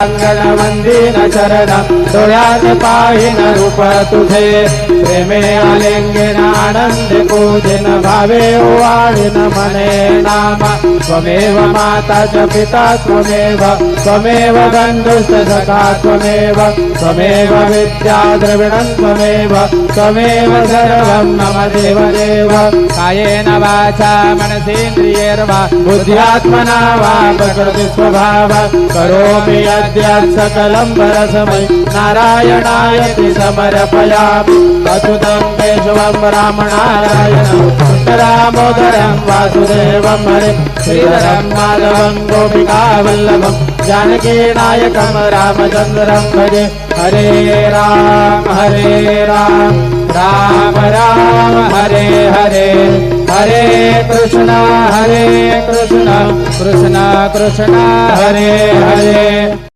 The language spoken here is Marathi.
अंगण वंदीन चरण डोळ्यात पाहिन रूप तुझे प्रेमे आलिंगन आनंद पूजन भावे ओवाळीन मने नाम त्वमेव माता च पिता त्वमेव त्वमेव बंधुश्च सखा त्वमेव त्वमेव विद्या द्रविणं त्वमेव त्वमेव सर्वं मम देव देव कायेन वाचा मनसेन्द्रियैर्वा बुद्ध्यात्मना वा प्रकृति स्वभाव करोमि सकलं परस्मै नारायणायति समर्पयामि अच्युतं केशवं रामनारायणं दामोदरं वासुदेवं हरिं श्रीधरं माधवं गोपिकावल्लभं जानकीनायकं रामचन्द्रं भजे हरे राम राम राम हरे हरे हरे कृष्ण कृष्ण कृष्ण हरे हरे।